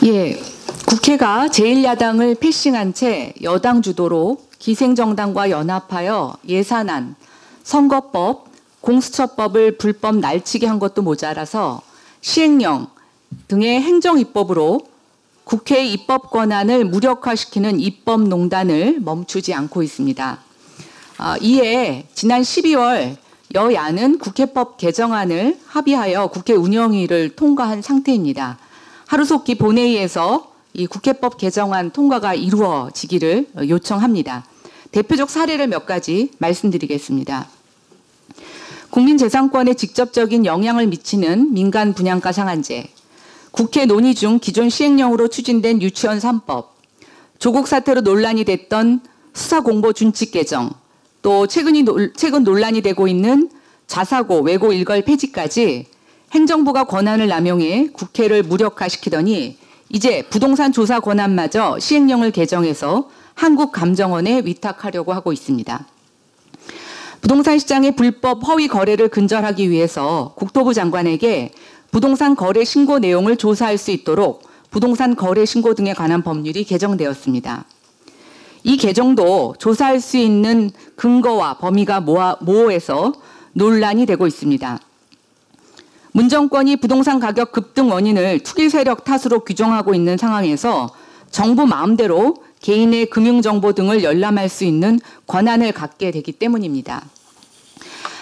예, 국회가 제1야당을 패싱한 채 여당 주도로 기생정당과 연합하여 예산안, 선거법, 공수처법을 불법 날치기 한 것도 모자라서 시행령 등의 행정입법으로 국회의 입법 권한을 무력화시키는 입법농단을 멈추지 않고 있습니다. 이에 지난 12월 여야는 국회법 개정안을 합의하여 국회 운영위를 통과한 상태입니다. 하루속히 본회의에서 이 국회법 개정안 통과가 이루어지기를 요청합니다. 대표적 사례를 몇 가지 말씀드리겠습니다. 국민재산권에 직접적인 영향을 미치는 민간 분양가 상한제, 국회 논의 중 기존 시행령으로 추진된 유치원 3법, 조국 사태로 논란이 됐던 수사공보 준칙 개정, 또 최근 논란이 되고 있는 자사고, 외고 일괄 폐지까지 행정부가 권한을 남용해 국회를 무력화시키더니 이제 부동산 조사 권한마저 시행령을 개정해서 한국감정원에 위탁하려고 하고 있습니다. 부동산 시장의 불법 허위 거래를 근절하기 위해서 국토부 장관에게 부동산 거래 신고 내용을 조사할 수 있도록 부동산 거래 신고 등에 관한 법률이 개정되었습니다. 이 개정도 조사할 수 있는 근거와 범위가 모호해서 논란이 되고 있습니다. 문정권이 부동산 가격 급등 원인을 투기 세력 탓으로 규정하고 있는 상황에서 정부 마음대로 개인의 금융정보 등을 열람할 수 있는 권한을 갖게 되기 때문입니다.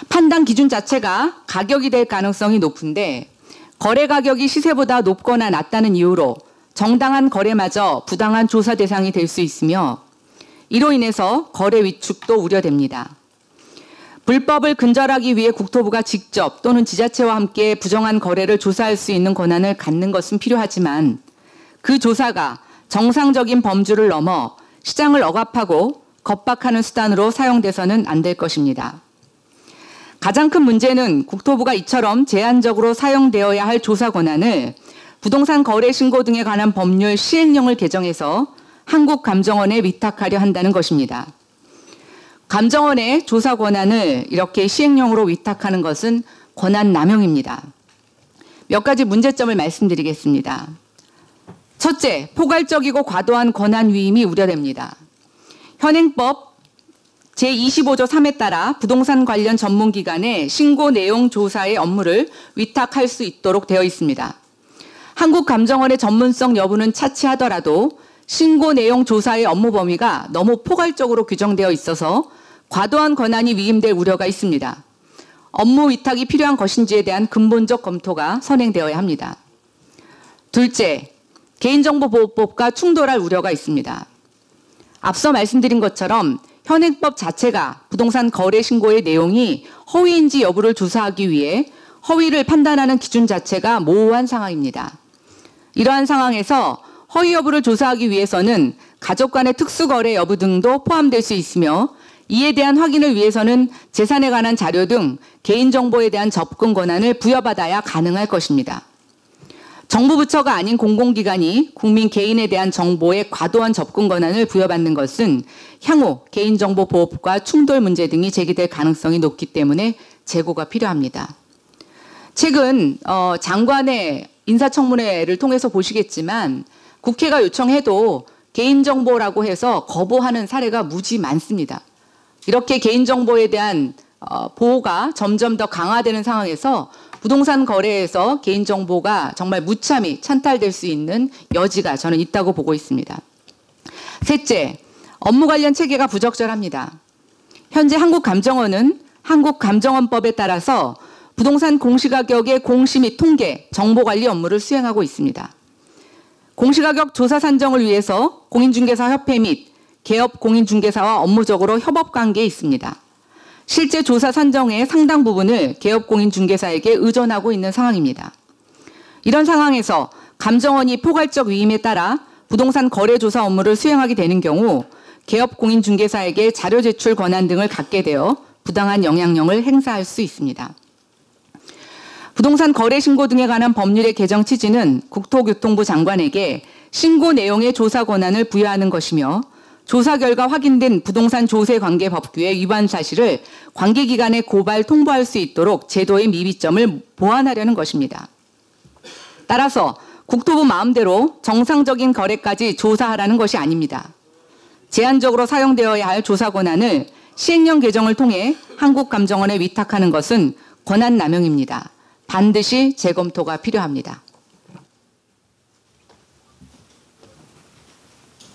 판단 기준 자체가 가격이 될 가능성이 높은데 거래 가격이 시세보다 높거나 낮다는 이유로 정당한 거래마저 부당한 조사 대상이 될 수 있으며 이로 인해서 거래 위축도 우려됩니다. 불법을 근절하기 위해 국토부가 직접 또는 지자체와 함께 부정한 거래를 조사할 수 있는 권한을 갖는 것은 필요하지만 그 조사가 정상적인 범주를 넘어 시장을 억압하고 겁박하는 수단으로 사용돼서는 안 될 것입니다. 가장 큰 문제는 국토부가 이처럼 제한적으로 사용되어야 할 조사 권한을 부동산 거래 신고 등에 관한 법률 시행령을 개정해서 한국감정원에 위탁하려 한다는 것입니다. 감정원의 조사 권한을 이렇게 시행령으로 위탁하는 것은 권한 남용입니다. 몇 가지 문제점을 말씀드리겠습니다. 첫째, 포괄적이고 과도한 권한 위임이 우려됩니다. 현행법 제25조 3에 따라 부동산 관련 전문기관에 신고 내용 조사의 업무를 위탁할 수 있도록 되어 있습니다. 한국감정원의 전문성 여부는 차치하더라도 신고 내용 조사의 업무 범위가 너무 포괄적으로 규정되어 있어서 과도한 권한이 위임될 우려가 있습니다. 업무 위탁이 필요한 것인지에 대한 근본적 검토가 선행되어야 합니다. 둘째, 개인정보보호법과 충돌할 우려가 있습니다. 앞서 말씀드린 것처럼 현행법 자체가 부동산 거래 신고의 내용이 허위인지 여부를 조사하기 위해 허위를 판단하는 기준 자체가 모호한 상황입니다. 이러한 상황에서 허위 여부를 조사하기 위해서는 가족 간의 특수거래 여부 등도 포함될 수 있으며 이에 대한 확인을 위해서는 재산에 관한 자료 등 개인정보에 대한 접근 권한을 부여받아야 가능할 것입니다. 정부 부처가 아닌 공공기관이 국민 개인에 대한 정보에 과도한 접근 권한을 부여받는 것은 향후 개인정보보호법과 충돌 문제 등이 제기될 가능성이 높기 때문에 재고가 필요합니다. 최근 장관의 인사청문회를 통해서 보시겠지만 국회가 요청해도 개인정보라고 해서 거부하는 사례가 무지 많습니다. 이렇게 개인정보에 대한 보호가 점점 더 강화되는 상황에서 부동산 거래에서 개인정보가 정말 무참히 찬탈될 수 있는 여지가 저는 있다고 보고 있습니다. 셋째, 업무 관련 체계가 부적절합니다. 현재 한국감정원은 한국감정원법에 따라서 부동산 공시가격의 공시 및 통계, 정보관리 업무를 수행하고 있습니다. 공시가격 조사 산정을 위해서 공인중개사협회 및 개업 공인중개사와 업무적으로 협업관계에 있습니다. 실제 조사 산정의 상당 부분을 개업 공인중개사에게 의존하고 있는 상황입니다. 이런 상황에서 감정원이 포괄적 위임에 따라 부동산 거래 조사 업무를 수행하게 되는 경우 개업 공인중개사에게 자료 제출 권한 등을 갖게 되어 부당한 영향력을 행사할 수 있습니다. 부동산 거래 신고 등에 관한 법률의 개정 취지는 국토교통부 장관에게 신고 내용의 조사 권한을 부여하는 것이며 조사 결과 확인된 부동산 조세 관계 법규의 위반 사실을 관계기관에 고발 통보할 수 있도록 제도의 미비점을 보완하려는 것입니다. 따라서 국토부 마음대로 정상적인 거래까지 조사하라는 것이 아닙니다. 제한적으로 사용되어야 할 조사 권한을 시행령 개정을 통해 한국감정원에 위탁하는 것은 권한 남용입니다. 반드시 재검토가 필요합니다.